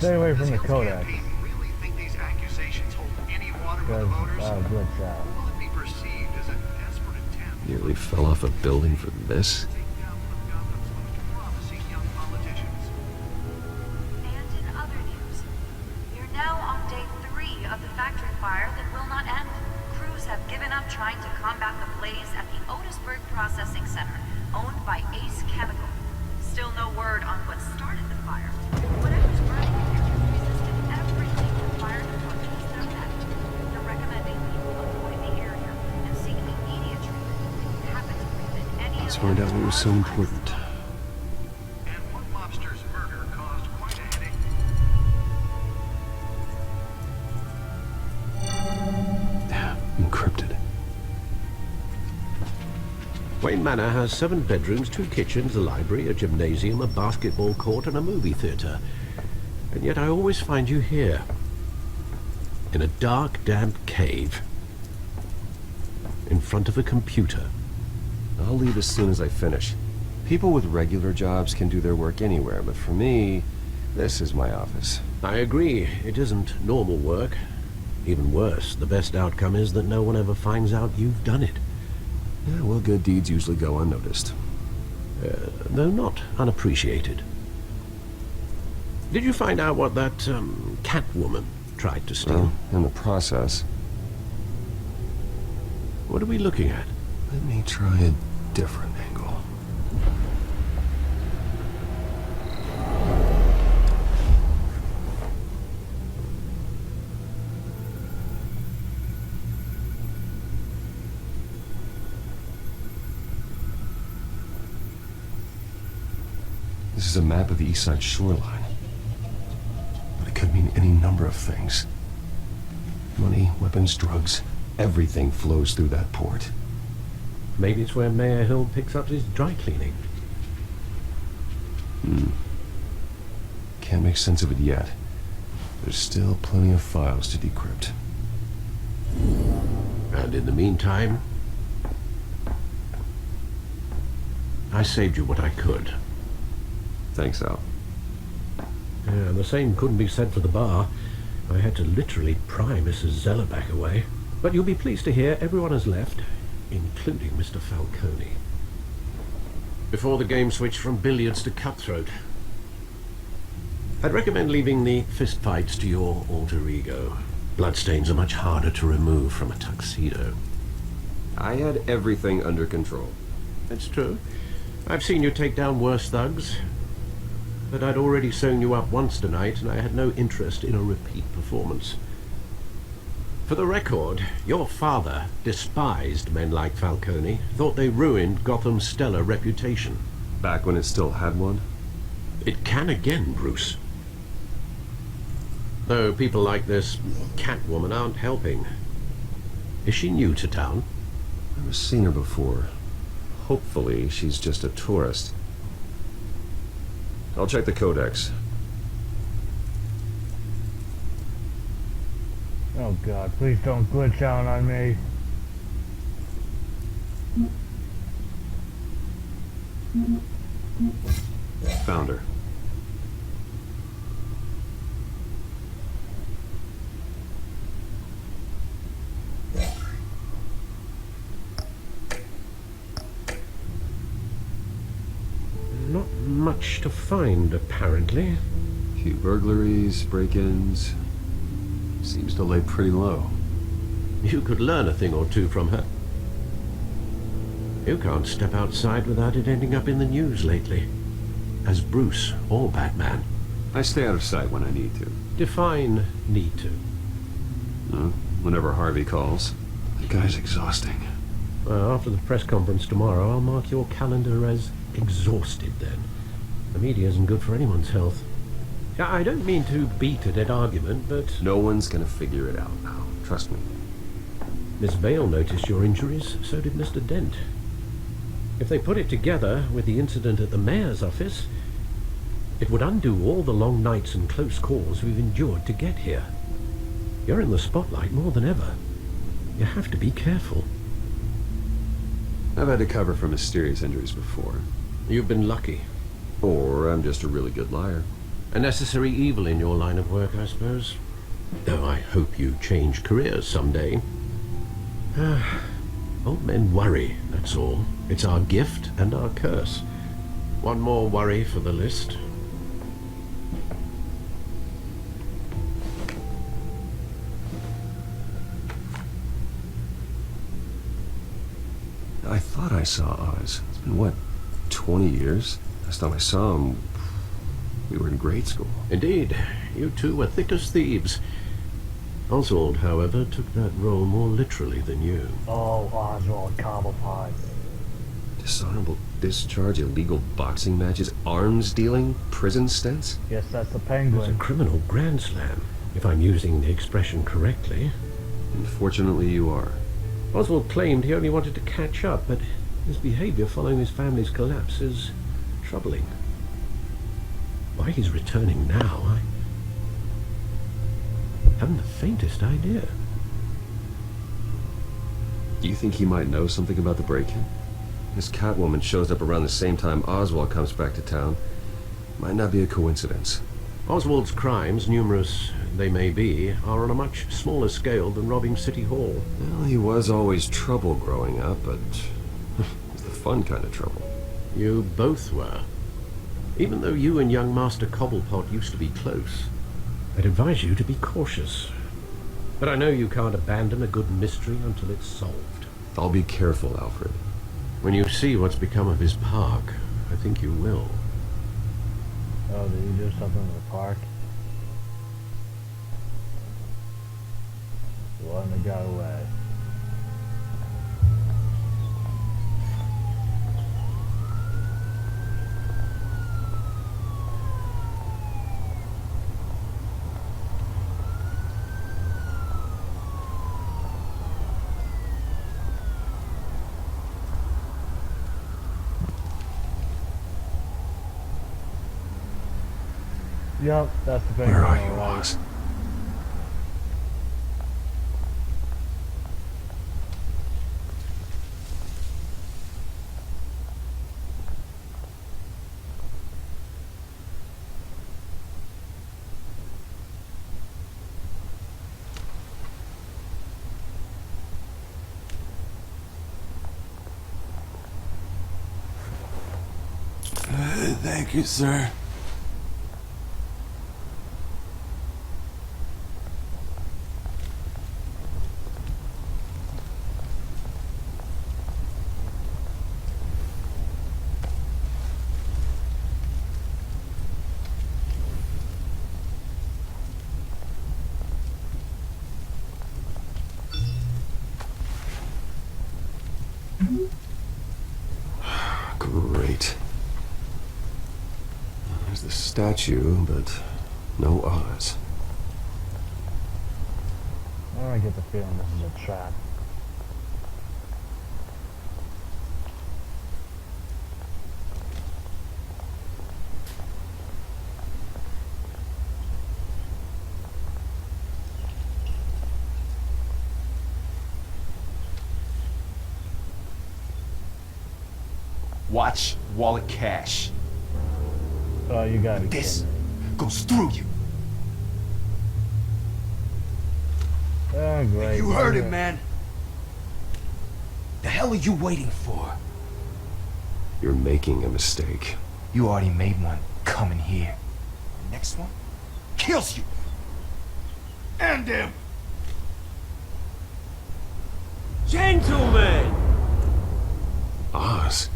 stay away from the Kodak. Really think these accusations hold any water with the Because, voters? good shot. Will it be perceived as a desperate attempt Nearly fell off a building for this. to take down one of Gotham's most promising young politicians? And in other news, you're now on day 3 of the factory fire that will not end. Crews have given up trying to combat the blaze at the Otisburg Processing Center, owned by Ace Chemical. Still no word on what started the fire. Whatever's burning in here has resisted everything the fire department has thrown at it. They're recommending people avoid the area and seek immediate treatment if you happen to breathe in any Let's of find out the what was so important. And one mobster's murder caused quite a headache. Encrypted. Wayne Manor has 7 bedrooms, 2 kitchens, a library, a gymnasium, a basketball court, and a movie theater. And yet I always find you here, in a dark, damp cave, in front of a computer. I'll leave as soon as I finish. People with regular jobs can do their work anywhere, but for me, this is my office. I agree, it isn't normal work. Even worse, the best outcome is that no one ever finds out you've done it. Yeah, well, good deeds usually go unnoticed. Though not unappreciated. Did you find out what that, Catwoman tried to steal? Well, in the process, What are we looking at? let me try a different angle. This is a map of the east side shoreline. But it could mean any number of things. Money, weapons, drugs, everything flows through that port. Maybe it's where Mayor Hill picks up his dry cleaning. Can't make sense of it yet. There's still plenty of files to decrypt. And in the meantime, I saved you what I could. Thanks, Al. Yeah, the same couldn't be said for the bar. I had to literally pry Mrs. Zeller back away. But you'll be pleased to hear everyone has left, including Mr. Falcone. Before the game switched from billiards to cutthroat. I'd recommend leaving the fistfights to your alter ego. Bloodstains are much harder to remove from a tuxedo. I had everything under control. That's true. I've seen you take down worse thugs. But I'd already sewn you up once tonight, and I had no interest in a repeat performance. For the record, your father despised men like Falcone, thought they ruined Gotham's stellar reputation. Back when it still had one? It can again, Bruce. Though people like this Catwoman aren't helping. Is she new to town? I've never seen her before. Hopefully, she's just a tourist. I'll check the codex. Oh god, please don't glitch out on me. Found her. Not much to find, apparently. Few burglaries, break-ins. Seems to lay pretty low. You could learn a thing or two from her. You can't step outside without it ending up in the news lately. As Bruce or Batman. I stay out of sight when I need to. Define need to. Whenever Harvey calls. The guy's exhausting. Well, after the press conference tomorrow, I'll mark your calendar as exhausted then. The media isn't good for anyone's health. I don't mean to beat a dead argument, but No one's gonna figure it out now. Trust me. Miss Vale noticed your injuries, so did Mr. Dent. If they put it together with the incident at the mayor's office, it would undo all the long nights and close calls we've endured to get here. You're in the spotlight more than ever. You have to be careful. I've had to cover for mysterious injuries before. You've been lucky. Or I'm just a really good liar. A necessary evil in your line of work, I suppose. Though I hope you change careers someday. Old men worry, that's all. It's our gift and our curse. One more worry for the list. I thought I saw Oz. It's been, what, 20 years? Last time I saw him, we were in grade school. Indeed, you two were thick as thieves. Oswald, however, took that role more literally than you. Oh, Oswald Cobblepot. Dishonorable discharge, illegal boxing matches, arms dealing, prison stints? Guess that's the It was a penguin. criminal grand slam, if I'm using the expression correctly. Unfortunately, you are. Oswald claimed he only wanted to catch up, but his behavior following his family's collapse is troubling. Why he's returning now, I haven't the faintest idea. Do you think he might know something about the break-in? This Catwoman shows up around the same time Oswald comes back to town. Might not be a coincidence. Oswald's crimes, numerous they may be, are on a much smaller scale than robbing City Hall. Well, he was always trouble growing up, but it was the fun kind of trouble. You both were. Even though you and young Master Cobblepot used to be close, I'd advise you to be cautious. But I know you can't abandon a good mystery until it's solved. I'll be careful, Alfred. When you see what's become of his park, I think you will. Oh, did you do something in the park? The one that got away. Yep, that's the penguin. Where are you, alright. Oz? Thank you, sir. Great. There's the statue, but no Oz. I get the feeling this is a trap. Watch wallet cash. Oh, you gotta be This kidding me. goes through you. Oh, great. You heard it, man. The hell are you waiting for? You're making a mistake. You already made one coming here. The next one kills you. And him. Gentlemen! Oz?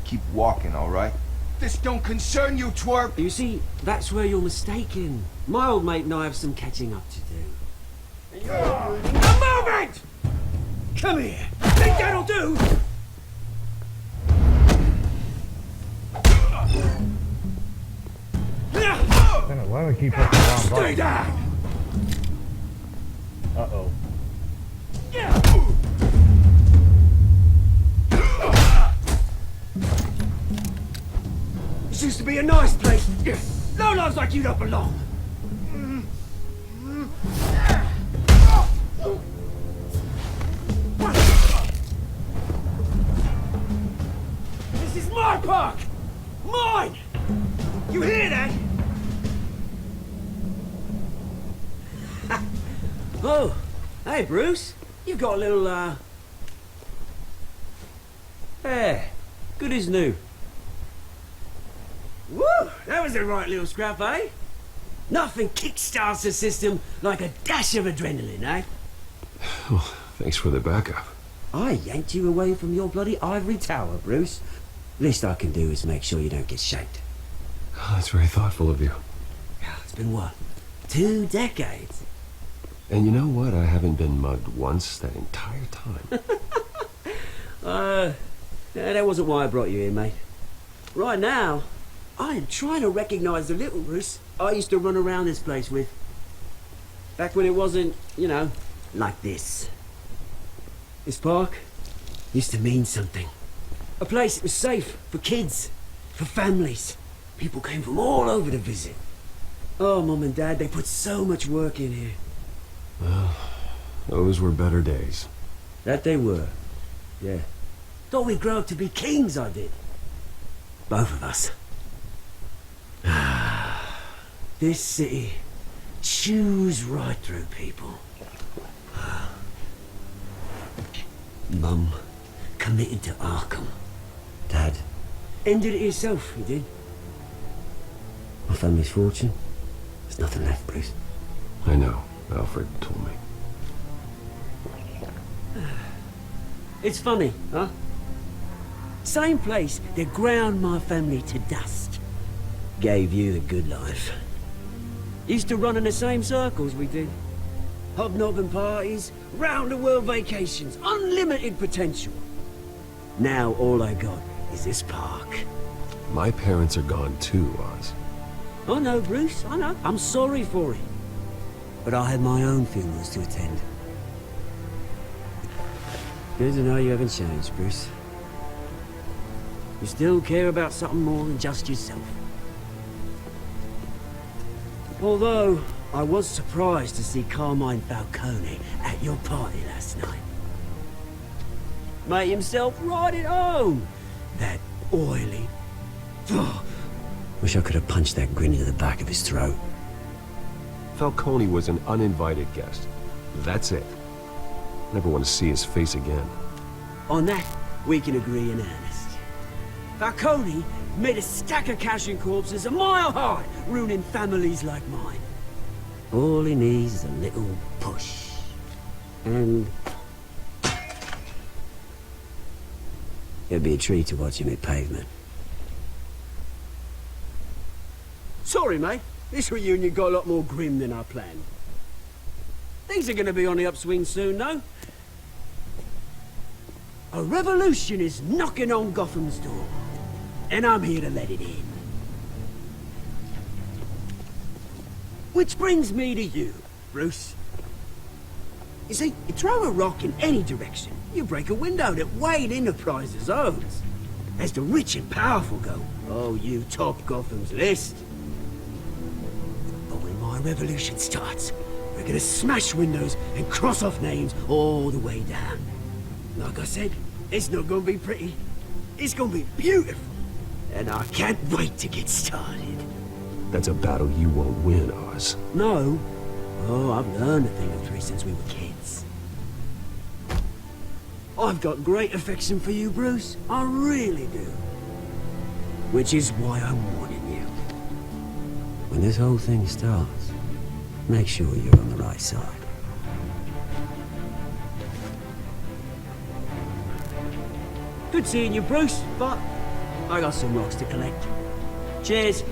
Keep walking, all right? This don't concern you, twerp. You see, that's where you're mistaken. My old mate and I have some catching up to do. A moment! Come here. Think that'll do? Why do we keep pushing the wrong Stay button? down! Uh-oh. This used to be a nice place. No lives like you don't belong. This is my park! Mine! You hear that? Oh, hey, Bruce. You've got a little, Hey, good as new. Woo! That was a right little scrap, eh? Nothing kickstarts the system like a dash of adrenaline, eh? Well, thanks for the backup. I yanked you away from your bloody ivory tower, Bruce. Least I can do is make sure you don't get shaped. Oh, that's very thoughtful of you. It's been what? 2 decades? And you know what? I haven't been mugged once that entire time. That wasn't why I brought you here, mate. Right now, I am trying to recognize the little Bruce I used to run around this place with. Back when it wasn't, you know, like this. This park used to mean something. A place that was safe for kids, for families. People came from all over to visit. Oh, Mum and Dad, they put so much work in here. Well, those were better days. That they were. Yeah. Thought we'd grow up to be kings, I did. Both of us. This city chews right through people. Mum committed to Arkham. Dad ended it himself, he did. My family's fortune. There's nothing left, Bruce. I know. Alfred told me. It's funny, huh? Same place that ground my family to dust. Gave you the good life. Used to run in the same circles we did. Hobnobbing parties, round-the-world vacations, unlimited potential. Now all I got is this park. My parents are gone too, Oz. I know, Bruce, I know. I'm sorry for it. But I had my own funerals to attend. Good to know you haven't changed, Bruce. You still care about something more than just yourself. Although, I was surprised to see Carmine Falcone at your party last night. Made himself right at home. That oily... Oh, wish I could have punched that grin into the back of his throat. Falcone was an uninvited guest. That's it. Never want to see his face again. On that, we can agree in earnest. Falcone made a stack of cash and corpses a mile high, ruining families like mine. All he needs is a little push. And... it'd be a treat to watch him hit pavement. Sorry, mate. This reunion got a lot more grim than I planned. Things are gonna be on the upswing soon, though. A revolution is knocking on Gotham's door. And I'm here to let it in. Which brings me to you, Bruce. You see, you throw a rock in any direction, you break a window that Wayne Enterprises owns. As the rich and powerful go, oh, you top Gotham's list. But when my revolution starts, we're gonna smash windows and cross off names all the way down. Like I said, it's not gonna be pretty. It's gonna be beautiful. And I can't wait to get started. That's a battle you won't win, Oz. No. Oh, I've learned a thing or three since we were kids. I've got great affection for you, Bruce. I really do. Which is why I'm warning you. When this whole thing starts, make sure you're on the right side. Good seeing you, Bruce, but I got some rocks to collect. Cheers.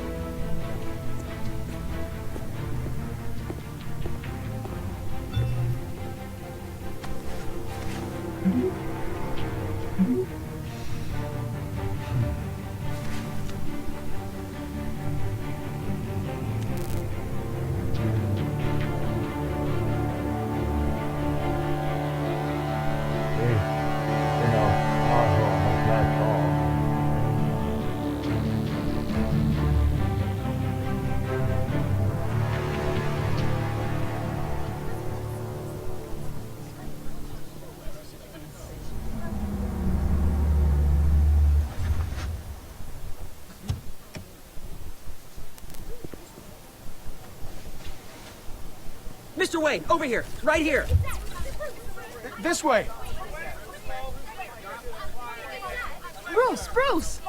Mr. Wayne, over here. Right here. This way. Bruce!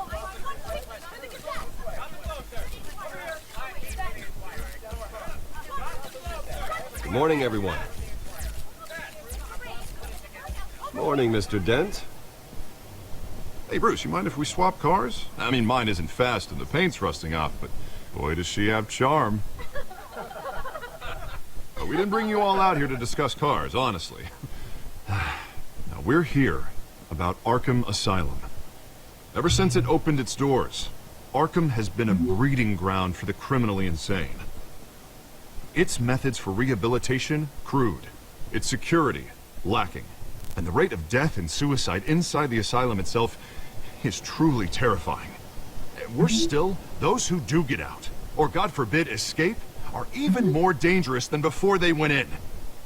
Good morning, everyone. Morning, Mr. Dent. Hey, Bruce, you mind if we swap cars? I mean, mine isn't fast and the paint's rusting off, but boy, does she have charm. But we didn't bring you all out here to discuss cars, honestly. Now, we're here about Arkham Asylum. Ever since it opened its doors, Arkham has been a breeding ground for the criminally insane. Its methods for rehabilitation, crude. Its security, lacking. And the rate of death and suicide inside the asylum itself is truly terrifying. Worse still, those who do get out, or God forbid escape, are even more dangerous than before they went in.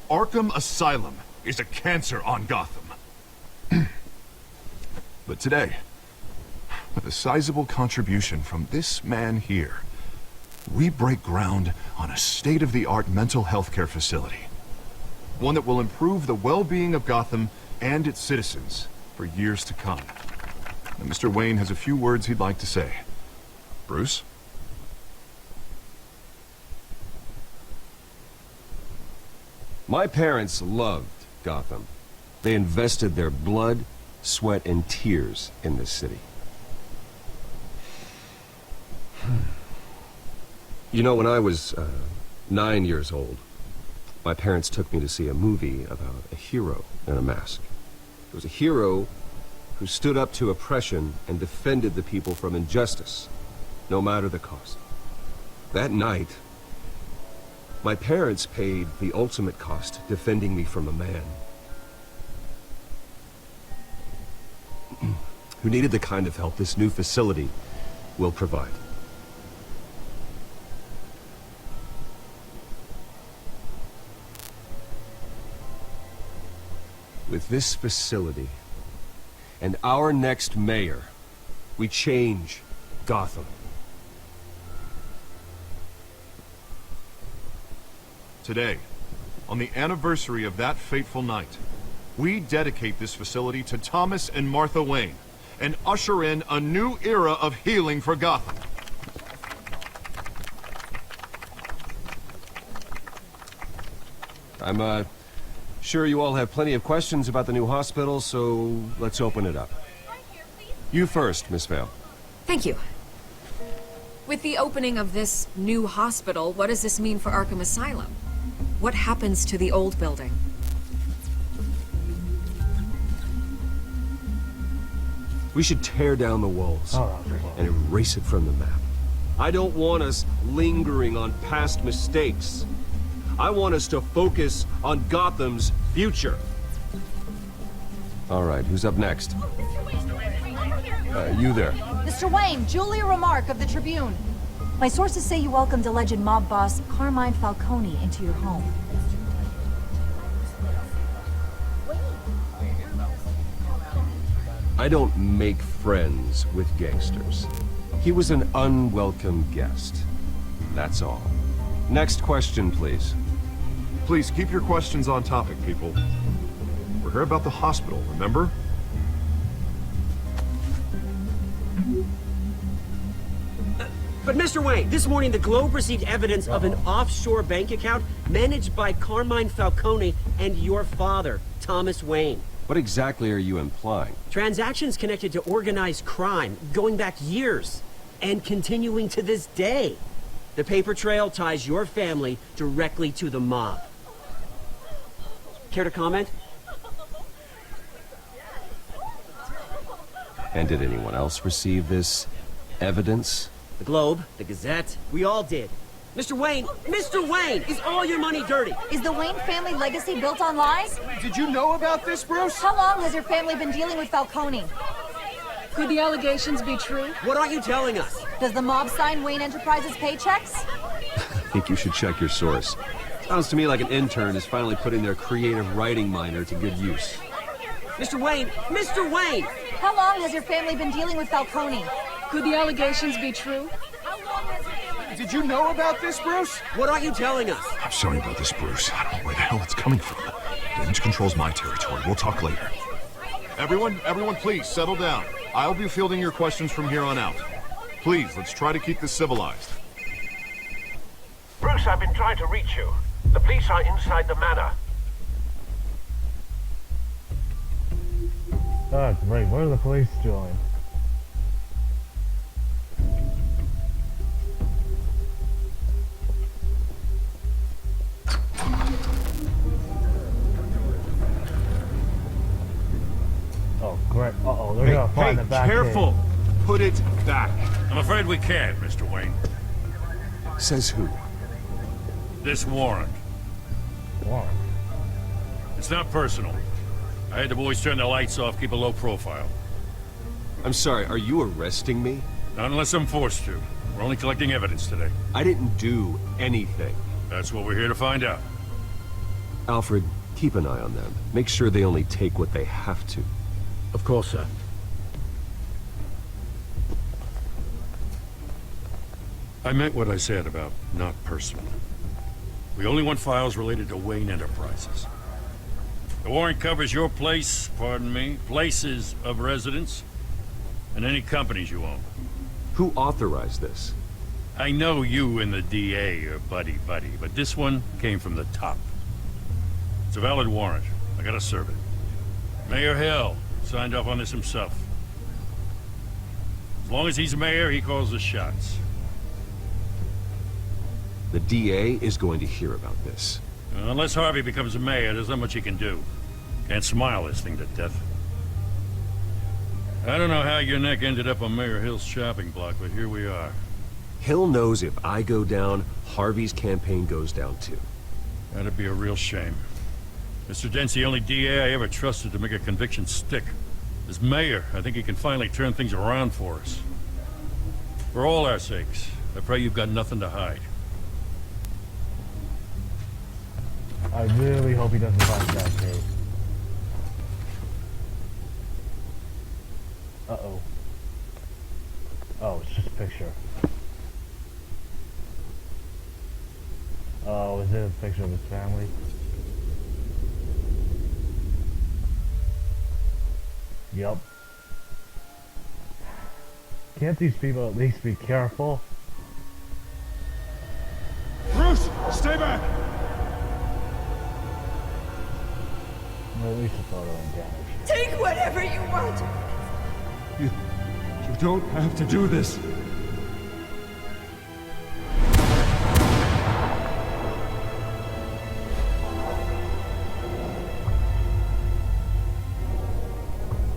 Arkham Asylum is a cancer on Gotham. But today, with a sizable contribution from this man here, we break ground on a state-of-the-art mental health care facility. One that will improve the well-being of Gotham and its citizens for years to come. And Mr. Wayne has a few words he'd like to say. Bruce? My parents loved Gotham. They invested their blood, sweat, and tears in this city. You know, when I was 9 years old, my parents took me to see a movie about a hero in a mask. It was a hero who stood up to oppression and defended the people from injustice, no matter the cost. That night, my parents paid the ultimate cost defending me from a man who needed the kind of help this new facility will provide. With this facility and our next mayor, we change Gotham. Today, on the anniversary of that fateful night, we dedicate this facility to Thomas and Martha Wayne and usher in a new era of healing for Gotham. I'm sure you all have plenty of questions about the new hospital, so let's open it up. You first, Miss Vale. Thank you. With the opening of this new hospital, what does this mean for Arkham Asylum? What happens to the old building? We should tear down the walls and erase it from the map. I don't want us lingering on past mistakes. I want us to focus on Gotham's future. All right, who's up next? You there. Mr. Wayne, Julia Remark of the Tribune. My sources say you welcomed alleged mob boss Carmine Falcone into your home. I don't make friends with gangsters. He was an unwelcome guest. That's all. Next question, please. Please keep your questions on topic, people. We're here about the hospital, remember? But Mr. Wayne, this morning the Globe received evidence of an offshore bank account managed by Carmine Falcone and your father, Thomas Wayne. What exactly are you implying? Transactions connected to organized crime, going back years, and continuing to this day. The paper trail ties your family directly to the mob. Care to comment? And did anyone else receive this evidence? The Globe, the Gazette, we all did. Mr. Wayne, is all your money dirty? Is the Wayne family legacy built on lies? Did you know about this, Bruce? How long has your family been dealing with Falcone? Could the allegations be true? What aren't you telling us? Does the mob sign Wayne Enterprises paychecks? I think you should check your source. Sounds to me like an intern is finally putting their creative writing minor to good use. Mr. Wayne! How long has your family been dealing with Falcone? Could the allegations be true? Did you know about this, Bruce? What aren't you telling us? I'm sorry about this, Bruce. I don't know where the hell it's coming from. Damage control's my territory. We'll talk later. Everyone, please, settle down. I'll be fielding your questions from here on out. Please, let's try to keep this civilized. Bruce, I've been trying to reach you. The police are inside the manor. Oh, great. What are the police doing? Oh, great. Uh-oh, they're gonna find the back careful! cave. Put it back. I'm afraid we can't, Mr. Wayne. Says who? This warrant. Warrant? It's not personal. I had the boys turn the lights off, keep a low profile. I'm sorry, are you arresting me? Not unless I'm forced to. We're only collecting evidence today. I didn't do anything. That's what we're here to find out. Alfred, keep an eye on them. Make sure they only take what they have to. Of course, sir. I meant what I said about not personal. We only want files related to Wayne Enterprises. The warrant covers your place, pardon me, places of residence, and any companies you own. Who authorized this? I know you and the DA are buddy-buddy, but this one came from the top. It's a valid warrant. I gotta serve it. Mayor Hill signed off on this himself. As long as he's mayor, he calls the shots. The DA is going to hear about this. Unless Harvey becomes a mayor, there's not much he can do. Can't smile this thing to death. I don't know how your neck ended up on Mayor Hill's shopping block, but here we are. Hill knows if I go down, Harvey's campaign goes down too. That'd be a real shame. Mr. Dent's the only DA I ever trusted to make a conviction stick. As mayor, I think he can finally turn things around for us. For all our sakes, I pray you've got nothing to hide. I really hope he doesn't find that cave. Uh-oh. Oh, it's just a picture. Oh, is it a picture of his family? Yup. Can't these people at least be careful? Bruce, stay back! Well, at least a photo and damage. Take whatever you want. You don't have to do this.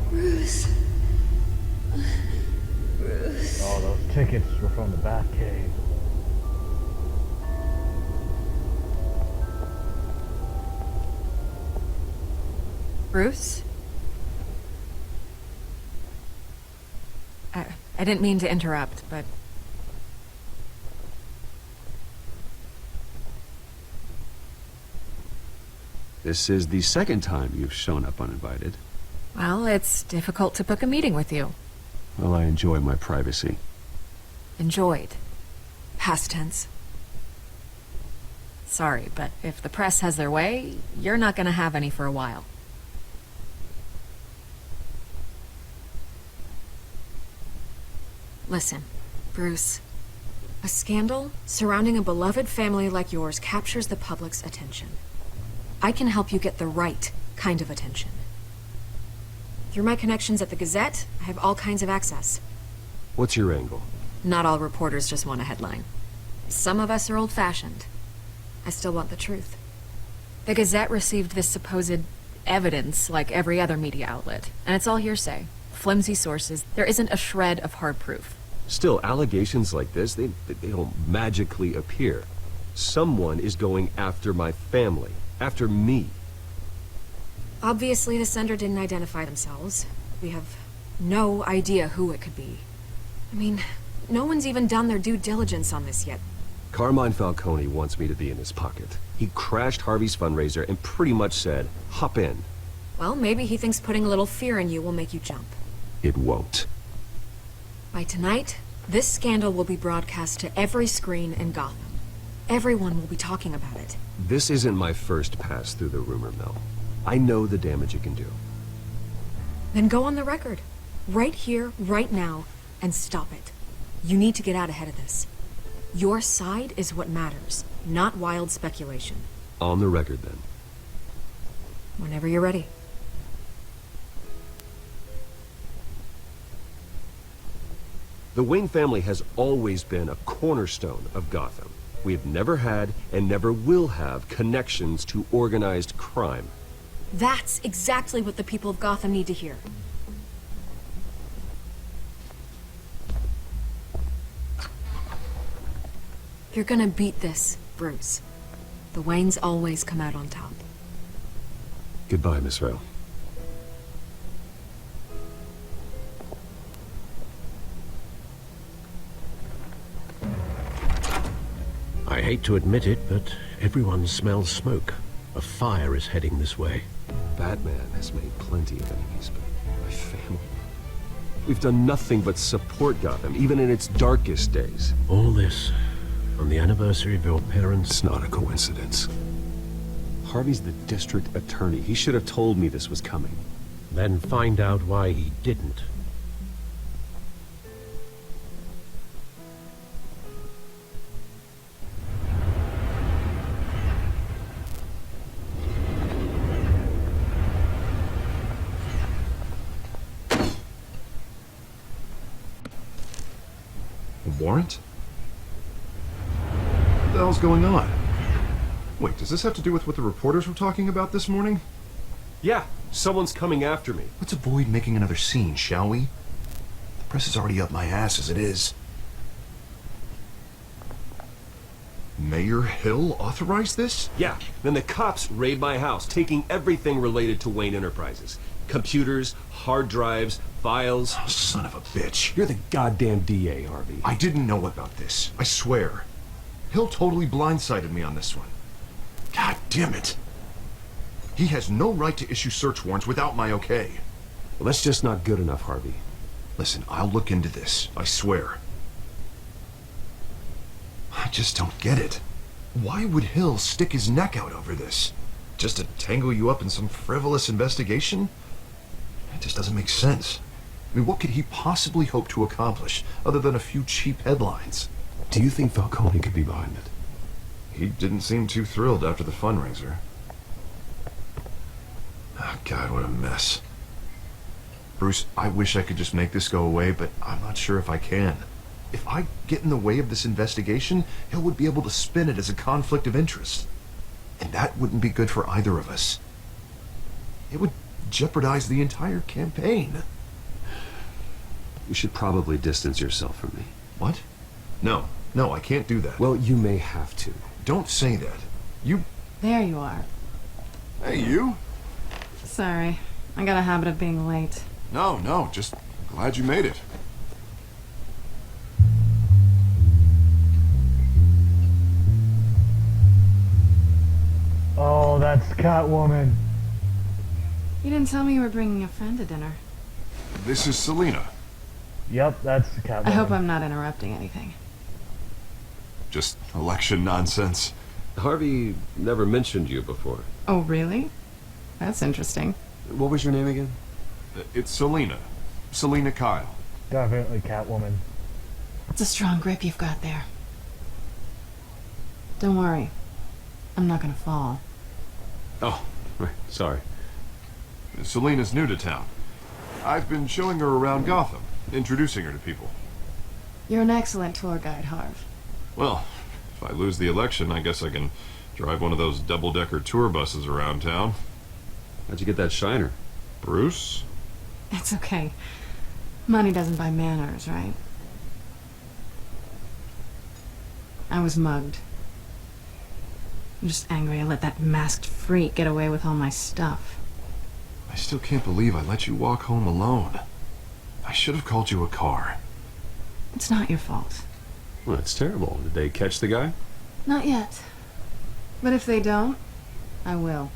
Bruce. Oh, those tickets were from the Batcave. Bruce? I didn't mean to interrupt, but... This is the second time you've shown up uninvited. Well, it's difficult to book a meeting with you. Well, I enjoy my privacy. Enjoyed. Past tense. Sorry, but if the press has their way, you're not gonna have any for a while. Listen, Bruce. A scandal surrounding a beloved family like yours captures the public's attention. I can help you get the right kind of attention. Through my connections at the Gazette, I have all kinds of access. What's your angle? Not all reporters just want a headline. Some of us are old-fashioned. I still want the truth. The Gazette received this supposed evidence like every other media outlet, and it's all hearsay. Flimsy sources. There isn't a shred of hard proof. Still, allegations like this, they don't magically appear. Someone is going after my family. After me. Obviously, the sender didn't identify themselves. We have no idea who it could be. I mean, no one's even done their due diligence on this yet. Carmine Falcone wants me to be in his pocket. He crashed Harvey's fundraiser and pretty much said, hop in. Well, maybe he thinks putting a little fear in you will make you jump. It won't. By tonight, this scandal will be broadcast to every screen in Gotham. Everyone will be talking about it. This isn't my first pass through the rumor mill. I know the damage it can do. Then go on the record. Right here, right now, and stop it. You need to get out ahead of this. Your side is what matters, not wild speculation. On the record, then. Whenever you're ready. The Wayne family has always been a cornerstone of Gotham. We have never had and never will have connections to organized crime. That's exactly what the people of Gotham need to hear. You're gonna beat this, Bruce. The Waynes always come out on top. Goodbye, Miss Vale. I hate to admit it, but everyone smells smoke. A fire is heading this way. Batman has made plenty of enemies, but my family... We've done nothing but support Gotham, even in its darkest days. All this on the anniversary of your parents'... It's not a coincidence. Harvey's the district attorney. He should have told me this was coming. Then find out why he didn't. A warrant? What the hell's going on? Wait, does this have to do with what the reporters were talking about this morning? Yeah, someone's coming after me. Let's avoid making another scene, shall we? The press is already up my ass as it is. Mayor Hill authorized this? Yeah, then the cops raid my house, taking everything related to Wayne Enterprises. Computers, hard drives, files. Oh, son of a bitch. You're the goddamn DA, Harvey. I didn't know about this. I swear. Hill totally blindsided me on this one. God damn it. He has no right to issue search warrants without my okay. Well, that's just not good enough, Harvey. Listen, I'll look into this. I swear. I just don't get it. Why would Hill stick his neck out over this? Just to tangle you up in some frivolous investigation? It just doesn't make sense. I mean, what could he possibly hope to accomplish other than a few cheap headlines? Do you think Falcone could be behind it? He didn't seem too thrilled after the fundraiser. Oh, God, what a mess. Bruce, I wish I could just make this go away, but I'm not sure if I can. If I get in the way of this investigation, Hill would be able to spin it as a conflict of interest. And that wouldn't be good for either of us. It would jeopardize the entire campaign. You should probably distance yourself from me. What? No, I can't do that. Well, you may have to. Don't say that. You... There you are. Hey, you? Sorry. I got a habit of being late. No, just glad you made it. Oh, that's Catwoman. You didn't tell me you were bringing a friend to dinner. This is Selina. Yep, that's Catwoman. I hope I'm not interrupting anything. Just election nonsense. Harvey never mentioned you before. Oh, really? That's interesting. What was your name again? It's Selina. Selina Kyle. Definitely Catwoman. It's a strong grip you've got there. Don't worry. I'm not gonna fall. Oh, right. Sorry. Selina's new to town. I've been showing her around Gotham, introducing her to people. You're an excellent tour guide, Harv. Well, if I lose the election, I guess I can drive one of those double-decker tour buses around town. How'd you get that shiner? Bruce? It's okay. Money doesn't buy manners, right? I was mugged. I'm just angry I let that masked freak get away with all my stuff. I still can't believe I let you walk home alone. I should have called you a car. It's not your fault. Well, that's terrible. Did they catch the guy? Not yet. But if they don't, I will.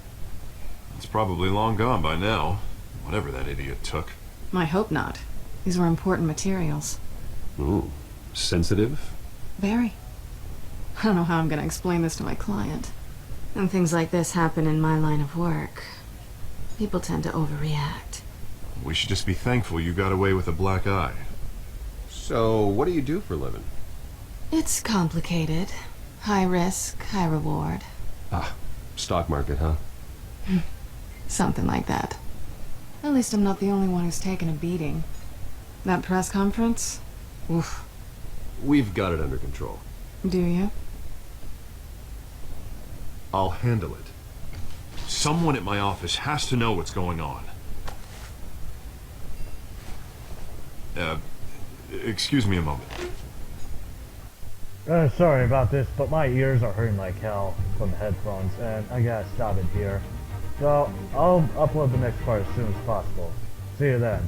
It's probably long gone by now, whatever that idiot took. I hope not. These were important materials. Ooh, sensitive? Very. I don't know how I'm gonna explain this to my client. When things like this happen in my line of work, people tend to overreact. We should just be thankful you got away with a black eye. So, what do you do for a living? It's complicated. High risk, high reward. Ah, stock market, huh? Something like that. At least I'm not the only one who's taken a beating. That press conference? Oof. We've got it under control. Do you? I'll handle it. Someone at my office has to know what's going on. Excuse me a moment. Sorry about this, but my ears are hurting like hell from the headphones, and I gotta stop it here. So, I'll upload the next part as soon as possible. See you then.